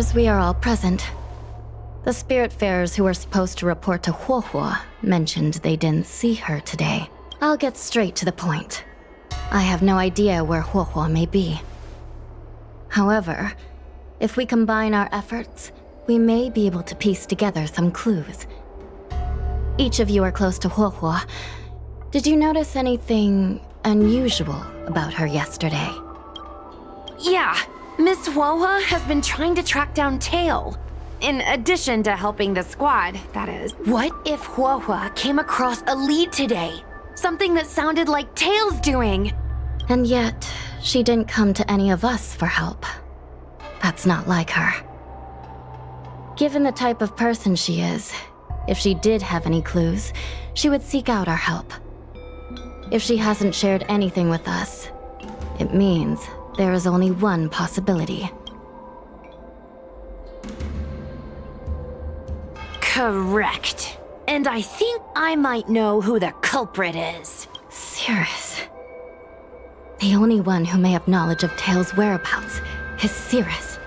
appears we are all present. The spiritfarers who were supposed to report to Huohuo mentioned they didn't see her today. I'll get straight to the point. I have no idea where Huohuo may be. However, if we combine our efforts, we may be able to piece together some clues. Each of you are close to Huohuo. Did you notice anything unusual about her yesterday? Yeah, Miss Huohuo has been trying to track down Tail. In addition to helping the squad, that is. What if Huohuo came across a lead today? Something that sounded like Tail's doing. And yet, she didn't come to any of us for help. That's not like her. Given the type of person she is, if she did have any clues, she would seek out our help. If she hasn't shared anything with us, it means there is only one possibility. Correct. And I think I might know who the culprit is. Cirrus. The only one who may have knowledge of Tail's whereabouts is Cirrus,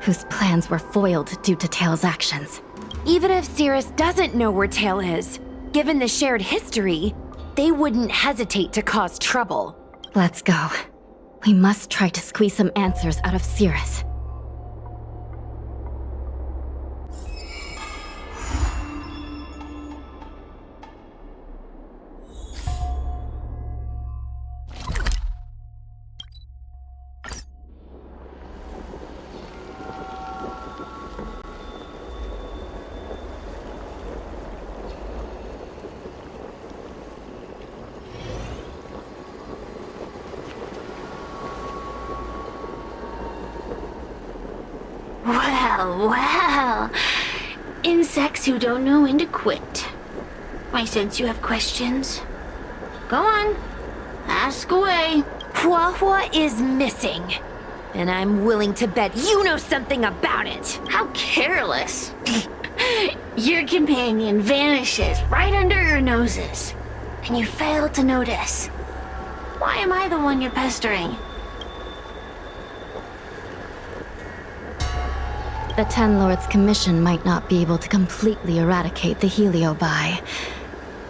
whose plans were foiled due to Tail's actions. Even if Cirrus doesn't know where Tail is, given the shared history, they wouldn't hesitate to cause trouble. Let's go. We must try to squeeze some answers out of Cirrus. Well, insects who don't know when to quit. I sense you have questions. Go on, ask away. Huohuo is missing, and I'm willing to bet you know something about it. How careless. Your companion vanishes right under your noses, and you fail to notice. Why am I the one you're pestering? The Ten Lords' commission might not be able to completely eradicate the Heliobi,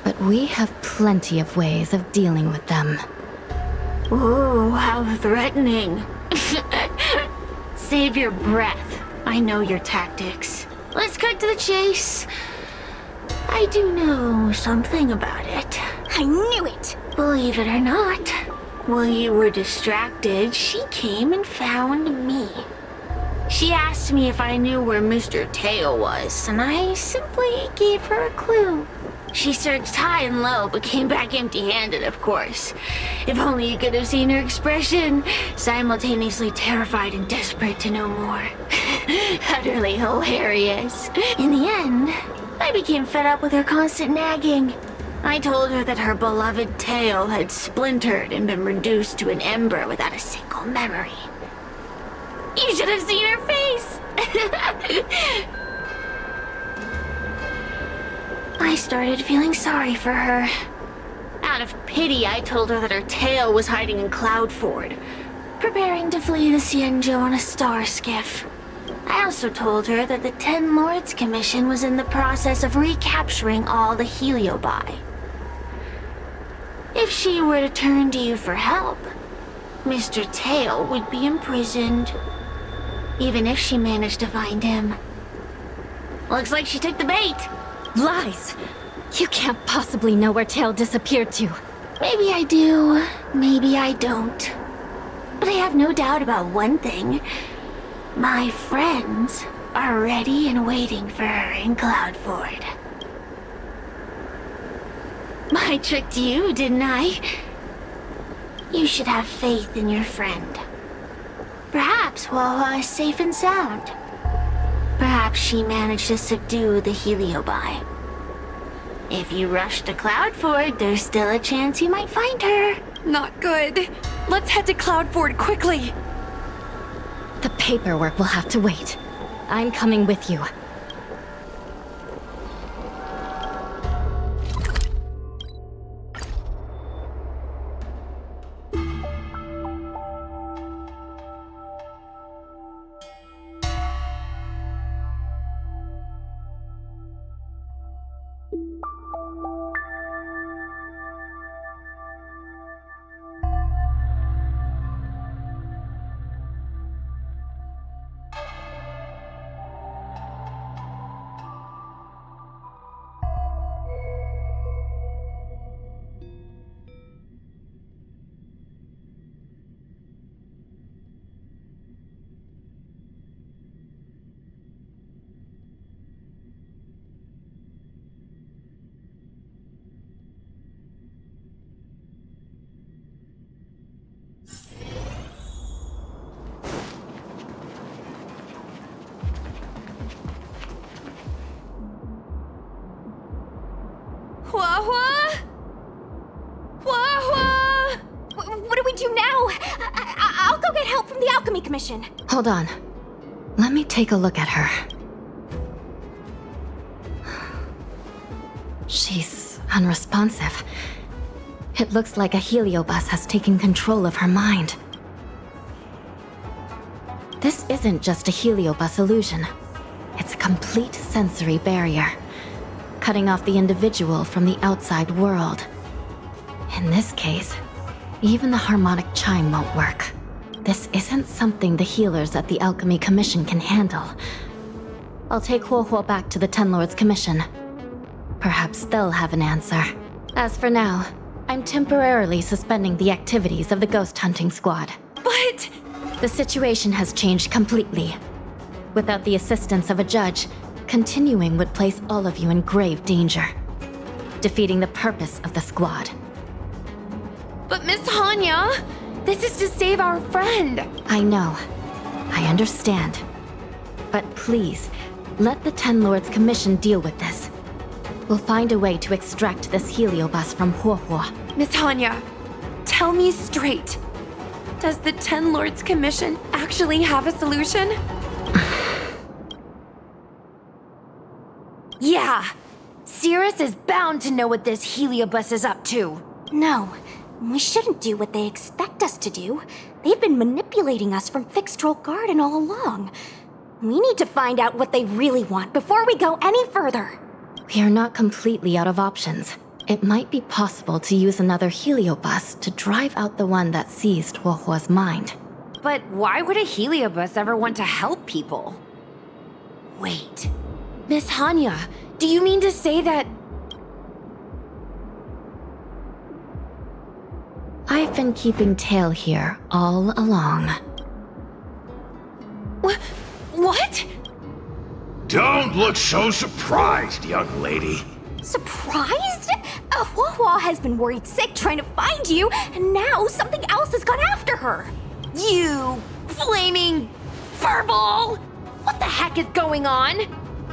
but we have plenty of ways of dealing with them. Ooh, how threatening. Save your breath. I know your tactics. Let's cut to the chase. I do know something about it. I knew it! Believe it or not, while you were distracted, she came and found me. She asked me if I knew where Mr. Tail was, and I simply gave her a clue. She searched high and low, but came back empty-handed, of course. If only you could have seen her expression, simultaneously terrified and desperate to know more. Utterly hilarious. In the end, I became fed up with her constant nagging. I told her that her beloved Tail had splintered and been reduced to an ember without a single memory. You should have seen her face! I started feeling sorry for her. Out of pity, I told her that her tail was hiding in Cloudford, preparing to flee the Xianzhou on a star skiff. I also told her that the Ten Lords Commission was in the process of recapturing all the Heliobi. If she were to turn to you for help, Mr. Tail would be imprisoned. Even if she managed to find him. Looks like she took the bait. Lies! You can't possibly know where Tail disappeared to. Maybe I do, maybe I don't. But I have no doubt about one thing. My friends are ready and waiting for her in Cloudford. I tricked you, didn't I? You should have faith in your friend. Perhaps Huohuo is safe and sound. Perhaps she managed to subdue the Heliobi. If you rush to Cloudford, there's still a chance you might find her. Not good. Let's head to Cloudford quickly. The paperwork will have to wait. I'm coming with you. Hua-hua? Hua-hua? What do we do now? I'll go get help from the Alchemy Commission. Hold on. Let me take a look at her. She's unresponsive. It looks like a heliobus has taken control of her mind. This isn't just a heliobus illusion. It's a complete sensory barrier, cutting off the individual from the outside world. In this case, even the harmonic chime won't work. This isn't something the healers at the Alchemy Commission can handle. I'll take Huohuo back to the Ten Lords Commission. Perhaps they'll have an answer. As for now, I'm temporarily suspending the activities of the ghost hunting squad. But... The situation has changed completely. Without the assistance of a judge, continuing would place all of you in grave danger, defeating the purpose of the squad. But Miss Hanya, this is to save our friend. I know. I understand. But please, let the Ten Lords Commission deal with this. We'll find a way to extract this heliobus from Huohuo. Miss Hanya, tell me straight. Does the Ten Lords Commission actually have a solution? Yeah. Cirrus is bound to know what this heliobus is up to. No, we shouldn't do what they expect us to do. They've been manipulating us from Fixed Troll Garden all along. We need to find out what they really want before we go any further. We are not completely out of options. It might be possible to use another heliobus to drive out the one that seized Huohuo's mind. But why would a heliobus ever want to help people? Wait. Miss Hanya, do you mean to say that... I've been keeping tail here all along. What? Don't look so surprised, young lady. Surprised? Huohuo has been worried sick trying to find you, and now something else has gone after her. You flaming furball! What the heck is going on?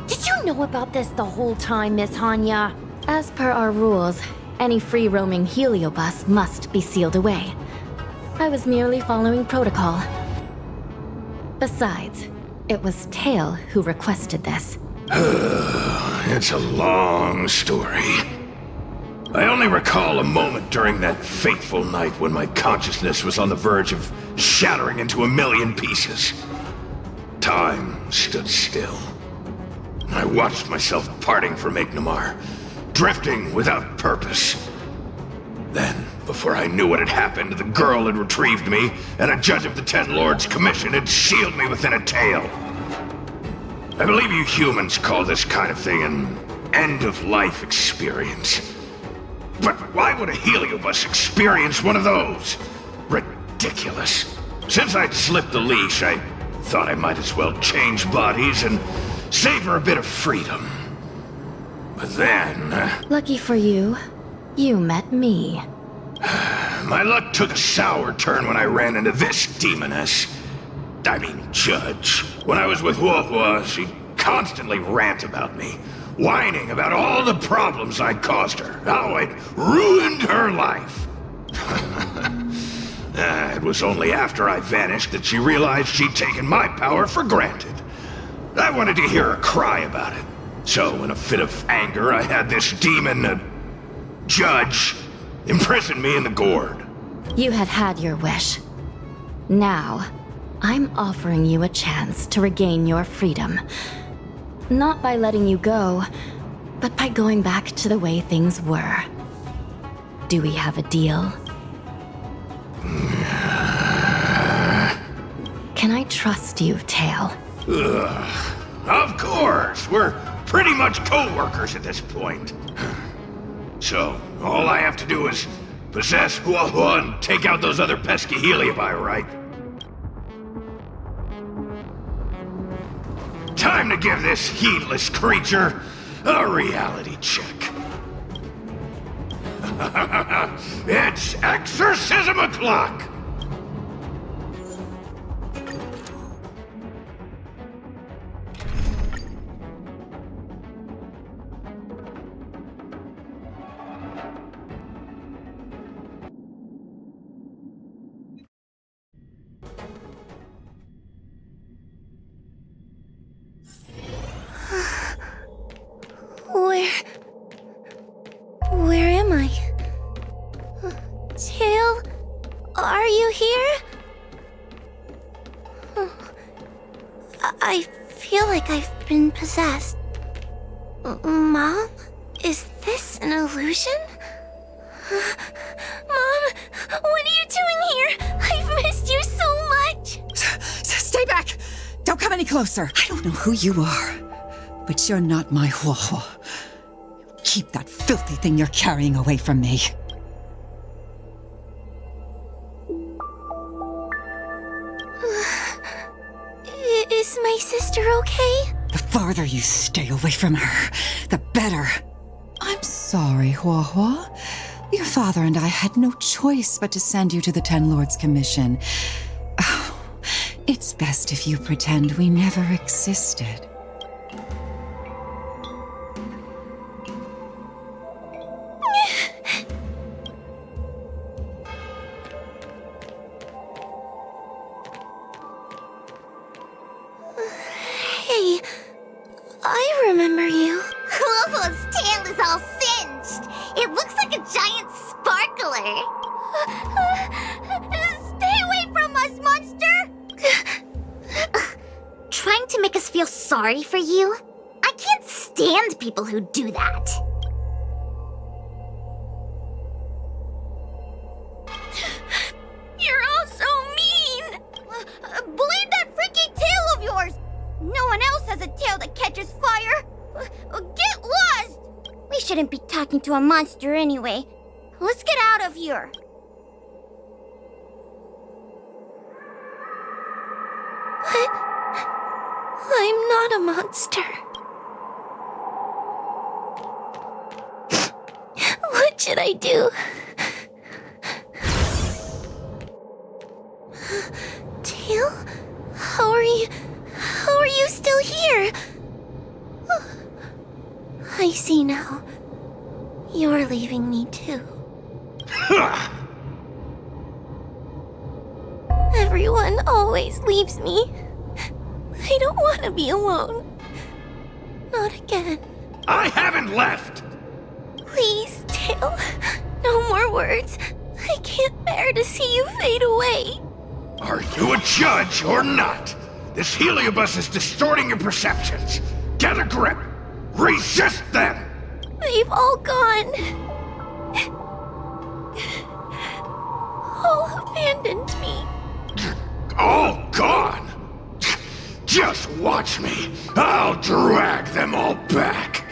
Did you know about this the whole time, Miss Hanya? As per our rules, any free-roaming heliobus must be sealed away. I was merely following protocol. Besides, it was Tail who requested this. It's a long story. I only recall a moment during that fateful night when my consciousness was on the verge of shattering into a million pieces. Time stood still. I watched myself parting from Ignomar, drifting without purpose. Then, before I knew what had happened, the girl had retrieved me, and a judge of the Ten Lords Commission had sealed me within a tail. I believe you humans call this kind of thing an end-of-life experience. But why would a heliobus experience one of those? Ridiculous. Since I'd slipped the leash, I thought I might as well change bodies and savor a bit of freedom. But then... Lucky for you, you met me. my luck took a sour turn when I ran into this demoness. I mean, judge. When I was with Huohuo, she'd constantly rant about me, whining about all the problems I'd caused her, how I'd ruined her life. It was only after I vanished that she realized she'd taken my power for granted. I wanted to hear her cry about it. So, in a fit of anger, I had this demon, judge, imprison me in the gourd. You had had your wish. Now, I'm offering you a chance to regain your freedom. Not by letting you go, but by going back to the way things were. Do we have a deal? Can I trust you, Tail? Ugh. Of course! We're pretty much co-workers at this point. So, all I have to do is possess Huohuo and take out those other pesky heliobi, right? Time to give this heedless creature a reality check. It's exorcism o'clock! I feel like I've been possessed. Mom? Is this an illusion? Mom, what are you doing here? I've missed you so much! Stay back! Don't come any closer! I don't know who you are, but you're not my Huohuo. Keep that filthy thing you're carrying away from me. Is my sister okay? The farther you stay away from her, the better. I'm sorry, Huohuo. Your father and I had no choice but to send you to the Ten Lords Commission. Oh, it's best if you pretend we never existed. Hey, I remember you. Huohuo's tail is all singed. It looks like a giant sparkler. Stay away from us, monster! Trying to make us feel sorry for you? I can't stand people who do that. You're all so mean! Believe that freaky tail of yours! No one else has a tail that catches fire! Get lost! We shouldn't be talking to a monster anyway. Let's get out of here. I'm not a monster. What should I do? Tail? How are you still here? I see now. You're leaving me too. Everyone always leaves me. I don't want to be alone. Not again. I haven't left! Please, Tail. No more words. I can't bear to see you fade away. Are you a judge or not? This heliobus is distorting your perceptions. Get a grip! Resist them! They've all gone. All abandoned me. All gone? Just watch me. I'll drag them all back.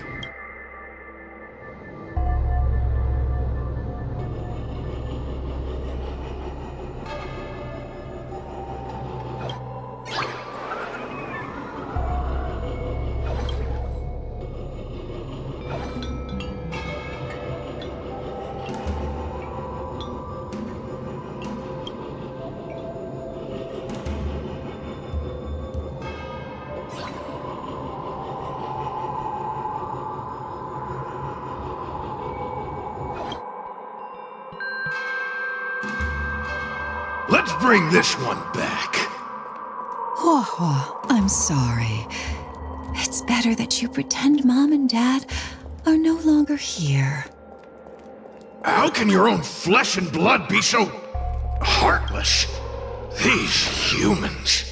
Let's bring this one back. Huohuo, I'm sorry. It's better that you pretend Mom and Dad are no longer here. How can your own flesh and blood be so heartless? These humans.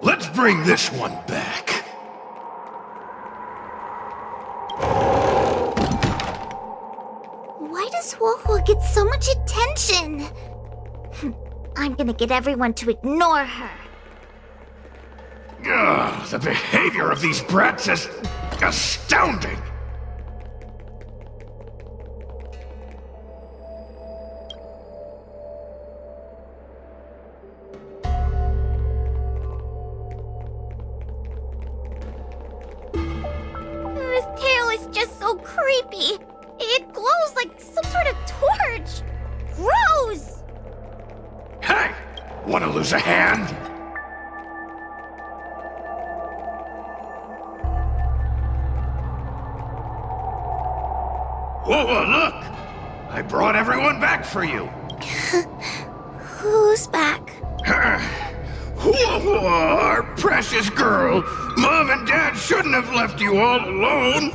Let's bring this one back. Why does Huohuo get so much attention? I'm gonna get everyone to ignore her. Ugh, the behavior of these brats is astounding. This tail is just so creepy. It glows like some sort of torch. Gross! Hey, want to lose a hand? Whoa, look! I brought everyone back for you. Who's back? Whoa, our precious girl. Mom and Dad shouldn't have left you all alone.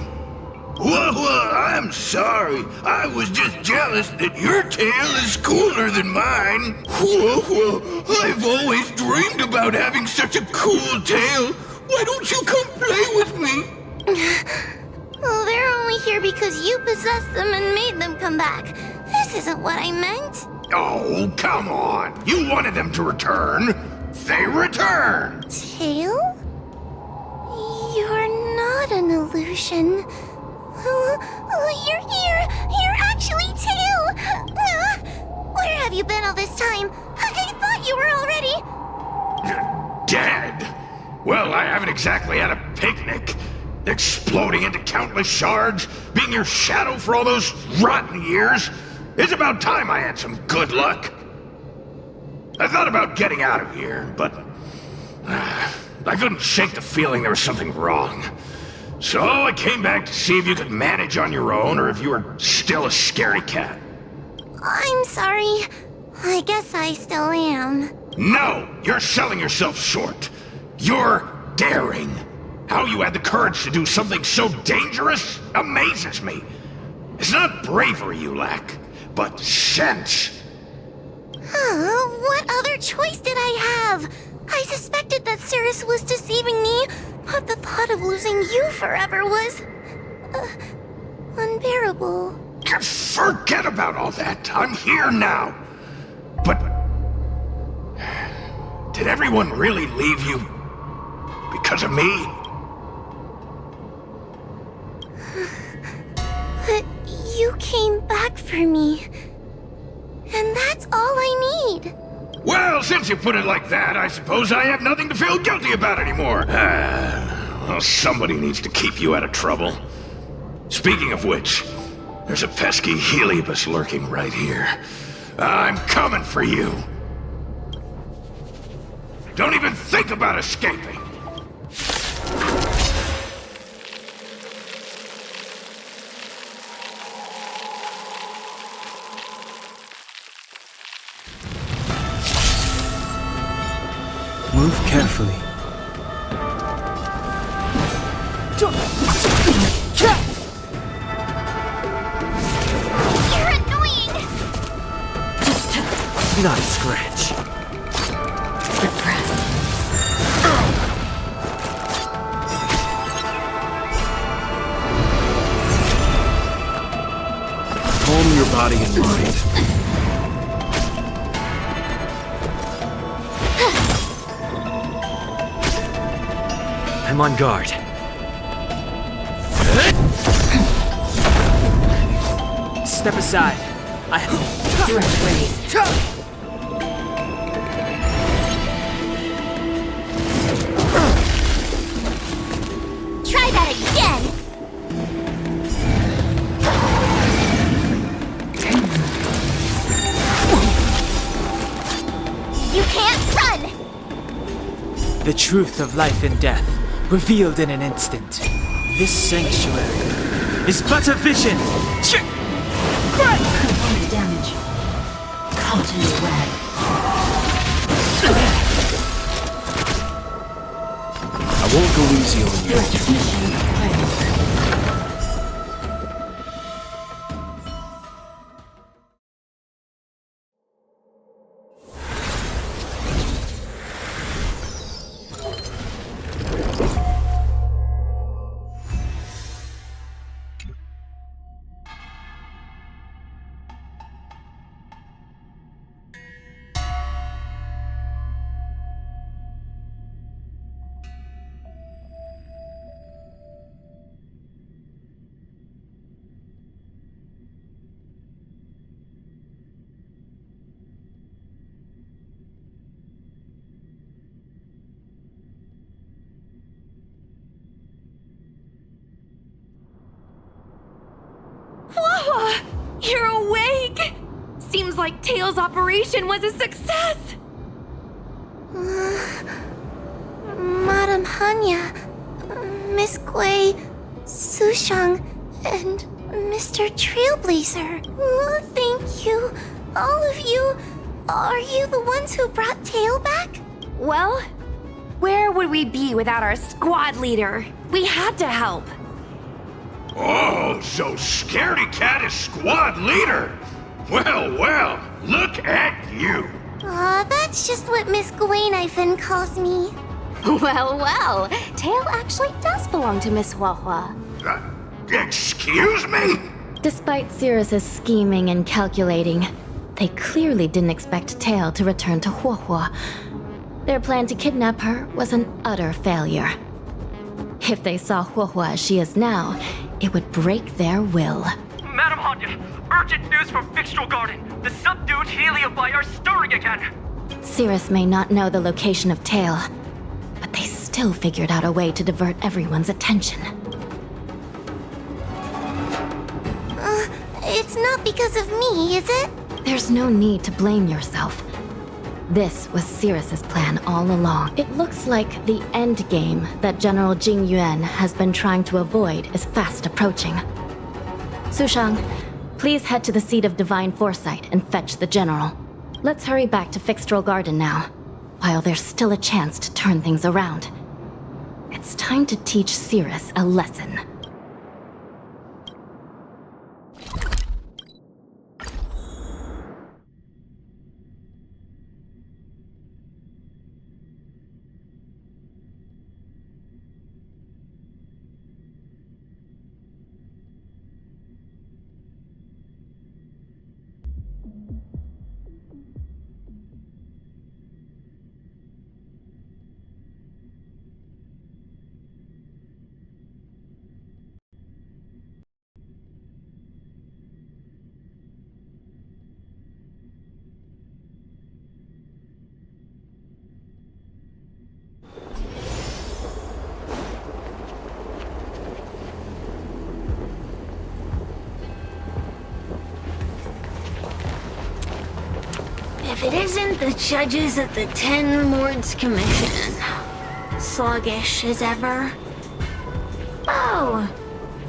Whoa, I'm sorry. I was just jealous that your tail is cooler than mine. Whoa, I've always dreamed about having such a cool tail. Why don't you come play with me? Well, they're only here because you possessed them and made them come back. This isn't what I meant. Oh, come on. You wanted them to return. They returned. Tail? You're not an illusion. You're here! You're actually Tail! Where have you been all this time? I thought you were already... Dead? Well, I haven't exactly had a picnic. Exploding into countless shards, being your shadow for all those rotten years. It's about time I had some good luck. I thought about getting out of here, but... I couldn't shake the feeling there was something wrong. So I came back to see if you could manage on your own, or if you were still a scaredy cat. I'm sorry. I guess I still am. No! You're selling yourself short. You're daring. How you had the courage to do something so dangerous amazes me. It's not bravery you lack, but sense. What other choice did I have? I suspected that Cirrus was deceiving me, but the thought of losing you forever was... unbearable. Forget about all that. I'm here now. But... did everyone really leave you because of me? But you came back for me. And that's all I need. Well, since you put it like that, I suppose I have nothing to feel guilty about anymore. Well, somebody needs to keep you out of trouble. Speaking of which, there's a pesky Heliobus lurking right here. I'm coming for you. Don't even think about escaping. Move carefully. You're annoying! Not a scratch. Suppress. Calm your body and mind. I'm on guard. Step aside. Threat raised. Try that again! You can't run! The truth of life and death, revealed in an instant. This sanctuary is but a vision! Component damage. Caught in the web. I won't go easy on you. Threat mission failed. Wawa! You're awake! Seems like Tail's operation was a success! Madame Hanya, Miss Gui, Sushang, and Mr. Trailblazer. Oh, thank you. All of you. Are you the ones who brought Tail back? Well, where would we be without our squad leader? We had to help. Oh, so Scaredy Cat is squad leader! Well, well, look at you! Aw, that's just what Miss Gwainifin calls me. Well, well, Tail actually does belong to Miss Huahua. Excuse me? Despite Cirrus's scheming and calculating, they clearly didn't expect Tail to return to Huahua. Their plan to kidnap her was an utter failure. If they saw Huahua as she is now, it would break their will. Madam Hanya, urgent news from Fixtural Garden. The subdued Heliobi are stirring again. Cirrus may not know the location of Tail, but they still figured out a way to divert everyone's attention. It's not because of me, is it? There's no need to blame yourself. This was Cirrus's plan all along. It looks like the end game that General Jing Yuan has been trying to avoid is fast approaching. Sushang, please head to the seat of Divine Foresight and fetch the General. Let's hurry back to Fixtural Garden now, while there's still a chance to turn things around. It's time to teach Cirrus a lesson. If it isn't the judges at the Ten Lords Commission. Sluggish as ever. Oh,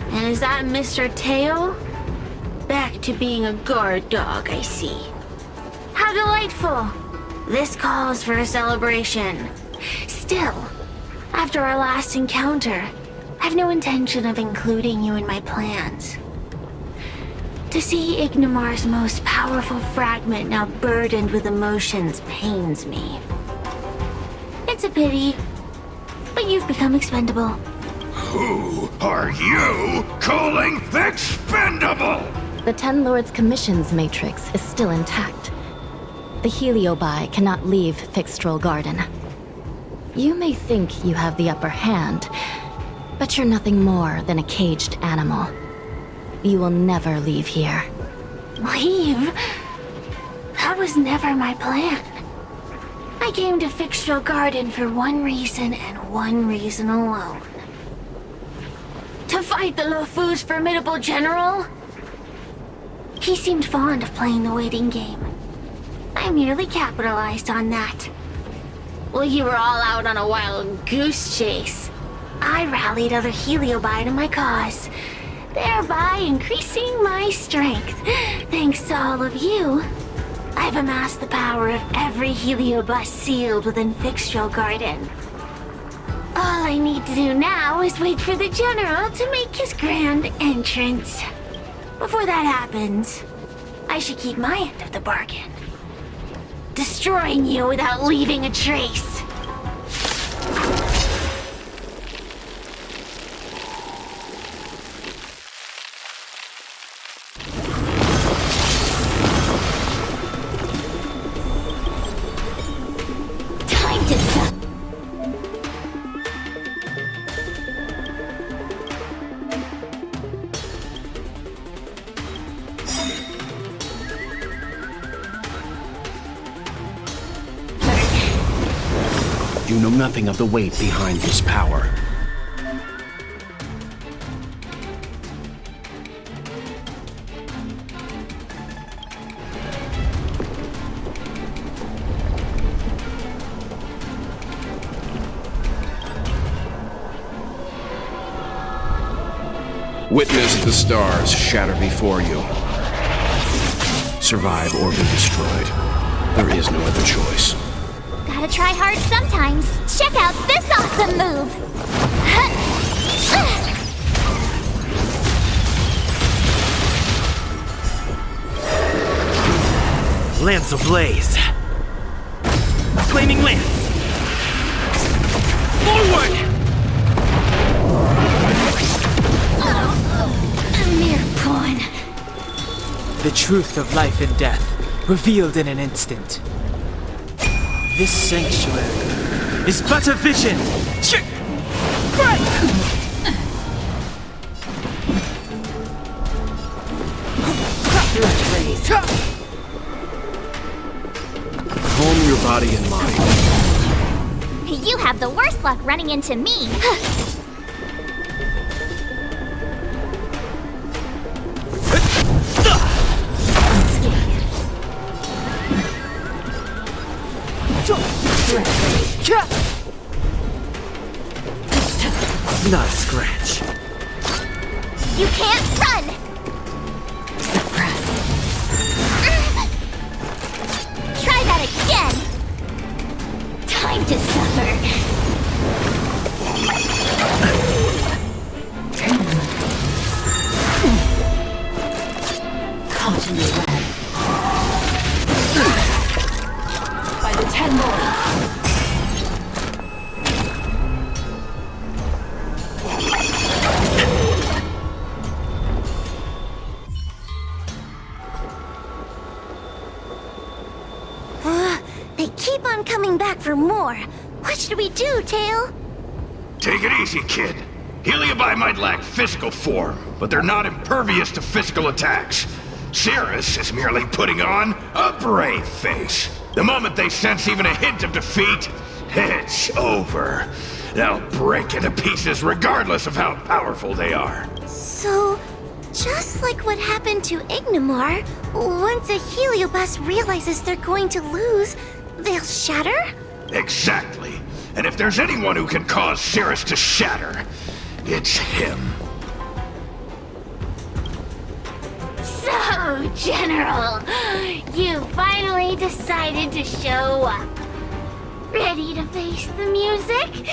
and is that Mr. Tail? Back to being a guard dog, I see. How delightful! This calls for a celebration. Still, after our last encounter, I've no intention of including you in my plans. To see Ignimar's most powerful fragment now burdened with emotions pains me. It's a pity, but you've become expendable. Who are you calling expendable? The Ten Lords Commission's matrix is still intact. The Heliobi cannot leave Fixtural Garden. You may think you have the upper hand, but you're nothing more than a caged animal. You will never leave here. Leave? That was never my plan. I came to Fixtural Garden for one reason and one reason alone. To fight the Luofu's formidable general? He seemed fond of playing the waiting game. I merely capitalized on that. While you were all out on a wild goose chase, I rallied other Heliobi to my cause, thereby increasing my strength. Thanks to all of you, I've amassed the power of every Heliobus sealed within Fixtural Garden. All I need to do now is wait for the General to make his grand entrance. Before that happens, I should keep my end of the bargain. Destroying you without leaving a trace. Time to stop. You know nothing of the weight behind this power. Witness the stars shatter before you. Survive or be destroyed. There is no other choice. Gotta try hard sometimes. Check out this awesome move! Lance ablaze. Flaming lance. Forward! A mere pawn. The truth of life and death, revealed in an instant. This sanctuary is but a vision! Calm your body and mind. You have the worst luck running into me. Not a scratch. You can't run! Try that again! Time to suffer. Caught in the web. By the 10 lords. They keep on coming back for more. What should we do, Tail? Take it easy, kid. Heliabi might lack physical form, but they're not impervious to physical attacks. Cirrus is merely putting on a brave face. The moment they sense even a hint of defeat, it's over. They'll break into pieces regardless of how powerful they are. So, just like what happened to Ignimar, once a Heliobus realizes they're going to lose, they'll shatter? Exactly. And if there's anyone who can cause Cirrus to shatter, it's him. So, General, you finally decided to show up. Ready to face the music?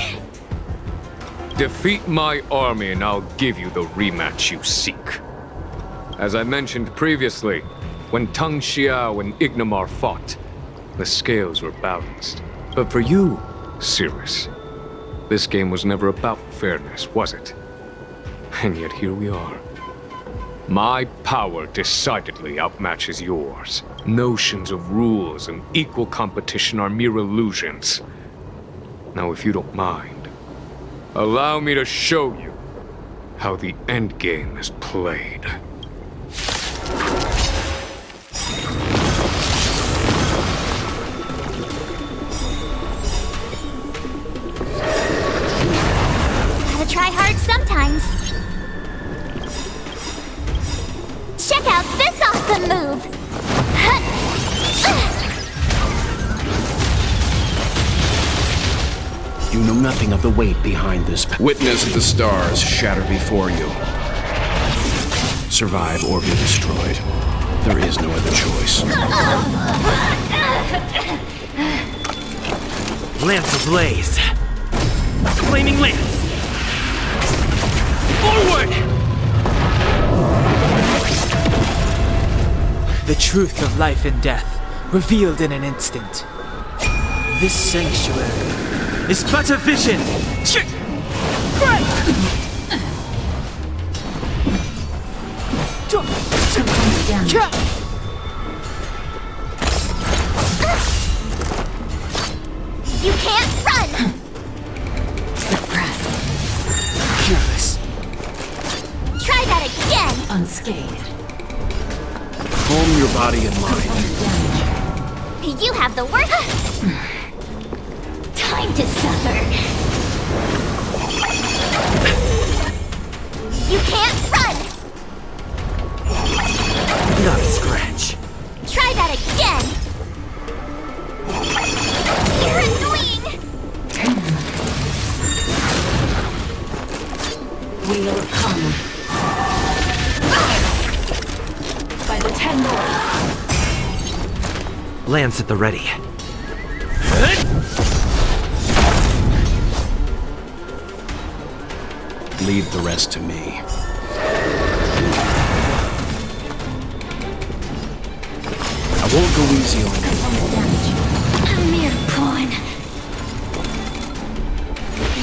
Defeat my army and I'll give you the rematch you seek. As I mentioned previously, when Tang Xiao and Ignimar fought, the scales were balanced. But for you, Cirrus, this game was never about fairness, was it? And yet here we are. My power decidedly outmatches yours. Notions of rules and equal competition are mere illusions. Now, if you don't mind, allow me to show you how the endgame is played. Gotta try hard sometimes. Check out this awesome move! You know nothing of the weight behind this. Witness the stars shatter before you. Survive or be destroyed. There is no other choice. Lance ablaze. Flaming lance. Forward! The truth of life and death, revealed in an instant. This sanctuary is but a vision! You can't run! Careless. Try that again! Unscathed. Calm your body and mind. You have the worst... Time to suffer. You can't run! Not a scratch. Try that again! You're annoying! Wheel of karma. Ten Lords. Lance at the ready. Leave the rest to me. I won't go easy on you. A mere pawn.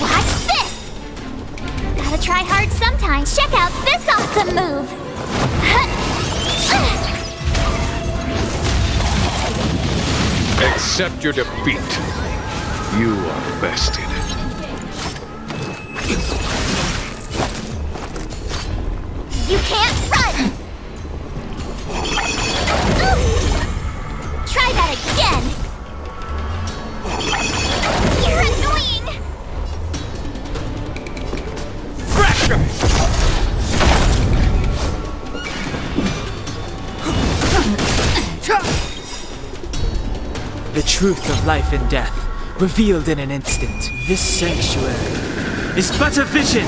Watch this! Gotta try hard sometimes. Check out this awesome move! Accept your defeat. You are bested. You can't run! Try that again! You're annoying! Fracture! The truth of life and death, revealed in an instant. This sanctuary is but a vision!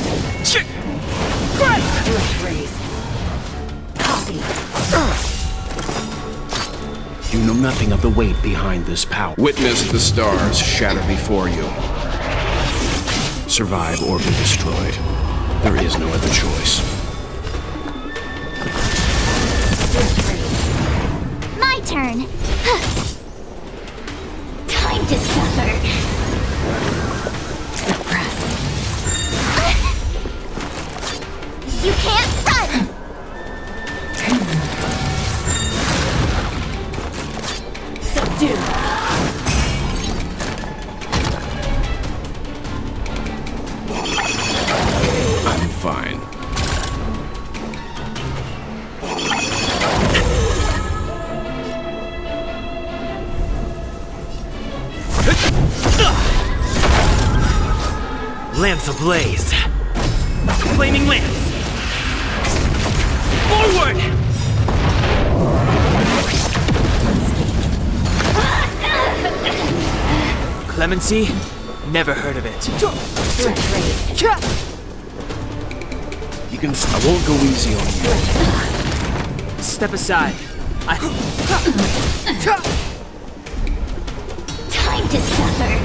You know nothing of the weight behind this power. Witness the stars shatter before you. Survive or be destroyed. There is no other choice. My turn! Time to suffer. Suppress. You can't run! Subdue. I'm fine. Lance ablaze. Flaming lance. Forward! Clemency? Never heard of it. You can. I won't go easy on you. Step aside. Time to suffer.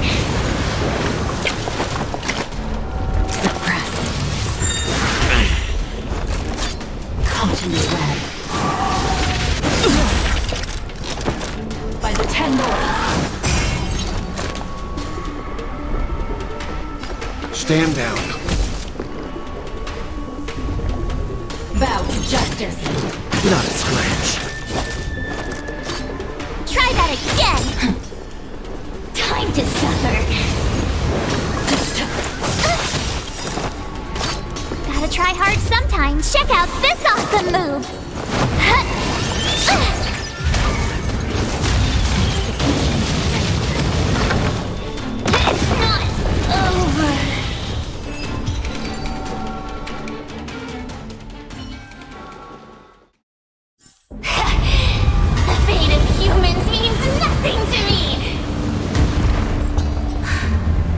Suppress. Caught in the web. By the Ten Lords. Stand down. Vow to justice. Not a scratch. Try that again! Time to suffer. Gotta try hard sometimes. Check out this awesome move! It's not over. The fate of humans means nothing to me!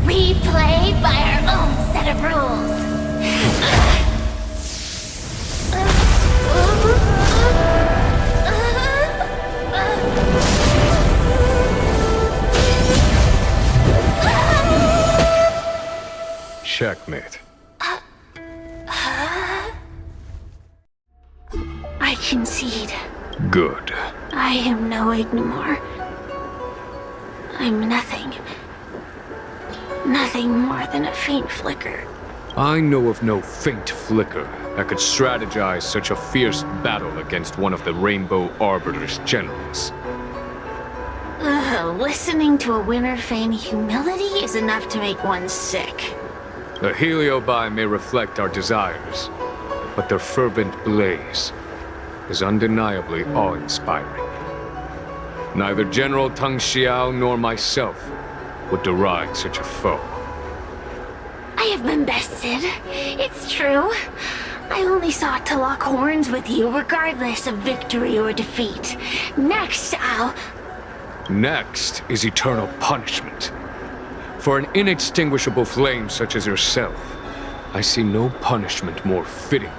We play by our own set of rules. Checkmate. I concede. Good. I am no Ignimor. I'm nothing. Nothing more than a faint flicker. I know of no faint flicker that could strategize such a fierce battle against one of the Rainbow Arbiter's generals. Listening to a winner feign humility is enough to make one sick. The Heliobi may reflect our desires, but their fervent blaze is undeniably awe-inspiring. Neither General Tang Xiao nor myself would deride such a foe. I have been bested. It's true. I only sought to lock horns with you regardless of victory or defeat. Next, Next is eternal punishment. For an inextinguishable flame such as yourself, I see no punishment more fitting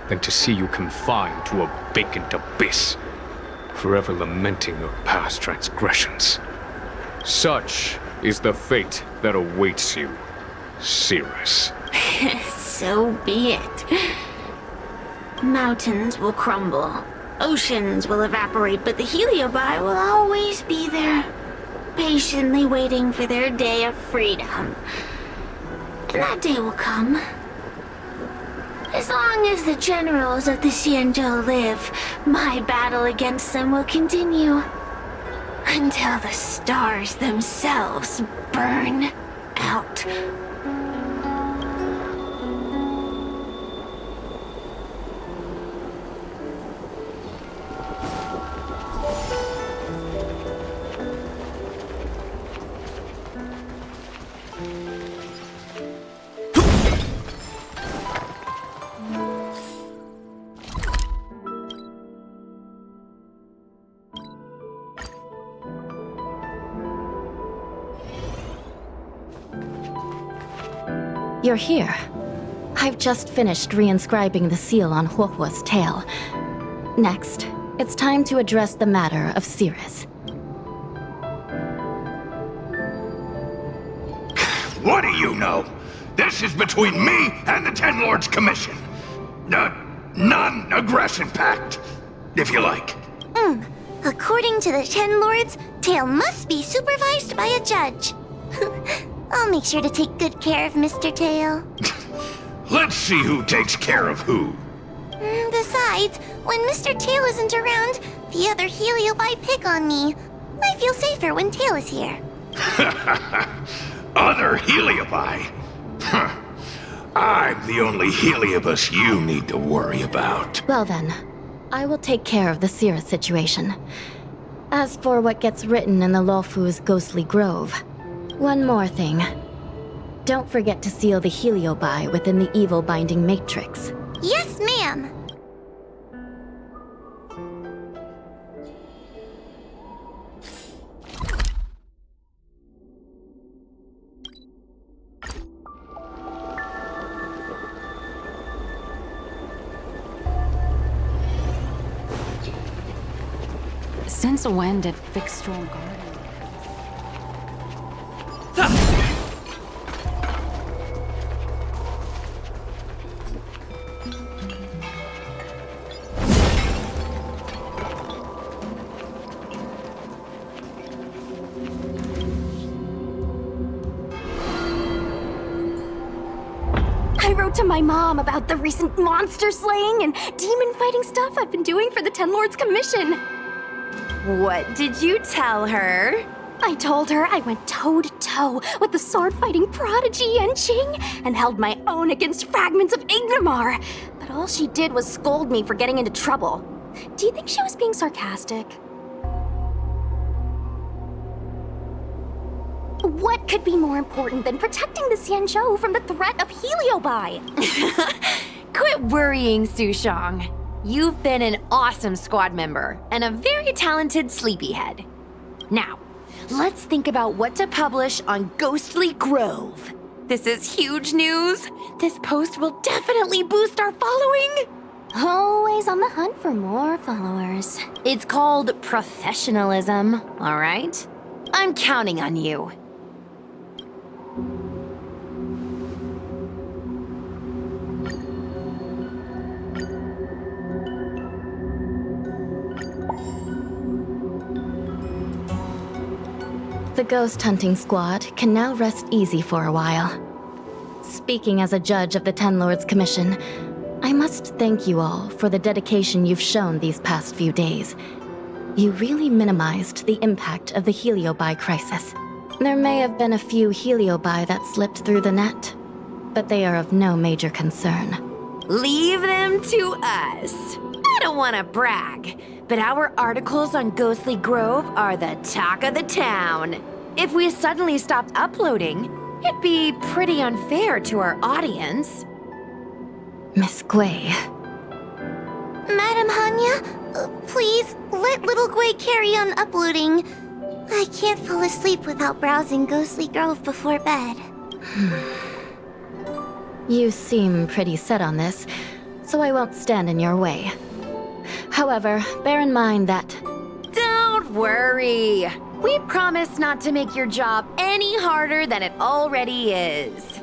than to see you confined to a vacant abyss forever lamenting your past transgressions. Such is the fate that awaits you, Cirrus. So be it. Mountains will crumble, oceans will evaporate, but the Heliobi will always be there, patiently waiting for their day of freedom. And that day will come. As long as the generals of the Xianzhou live, my battle against them will continue. Until the stars themselves burn out. You're here. I've just finished reinscribing the seal on Huohuo's tail. Next, it's time to address the matter of Cirrus. What do you know? This is between me and the Ten Lords Commission. A non-aggression pact, if you like. According to the Ten Lords, Tail must be supervised by a judge. I'll make sure to take good care of Mr. Tail. Let's see who takes care of who. Besides, when Mr. Tail isn't around, the other Heliobi pick on me. I feel safer when Tail is here. Other Heliobi? I'm the only Heliobus you need to worry about. Well then, I will take care of the Cirrus situation. As for what gets written in the Luofu's ghostly grove, one more thing. Don't forget to seal the Heliobi within the evil binding matrix. Yes, ma'am. Since when did Fixstral Garden... I wrote to my mom about the recent monster slaying and demon fighting stuff I've been doing for the Ten Lords Commission. What did you tell her? I told her I went toe-to-toe with the sword-fighting prodigy Yanqing and held my own against fragments of Ignamar, but all she did was scold me for getting into trouble. Do you think she was being sarcastic? What could be more important than protecting the Xianzhou from the threat of Heliobi? Quit worrying, Sushang. You've been an awesome squad member and a very talented sleepyhead. Now, let's think about what to publish on Ghostly Grove. This is huge news. This post will definitely boost our following. Always on the hunt for more followers. It's called professionalism, all right? I'm counting on you. The ghost hunting squad can now rest easy for a while. Speaking as a judge of the Ten Lords Commission, I must thank you all for the dedication you've shown these past few days. You really minimized the impact of the Heliobi crisis. There may have been a few Heliobi that slipped through the net, but they are of no major concern. Leave them to us. I don't want to brag, but our articles on Ghostly Grove are the talk of the town. If we suddenly stopped uploading, it'd be pretty unfair to our audience. Miss Gui. Madam Hanya, please let little Gui carry on uploading. I can't fall asleep without browsing Ghostly Grove before bed. You seem pretty set on this, so I won't stand in your way. However, bear in mind that Don't worry. We promise not to make your job any harder than it already is.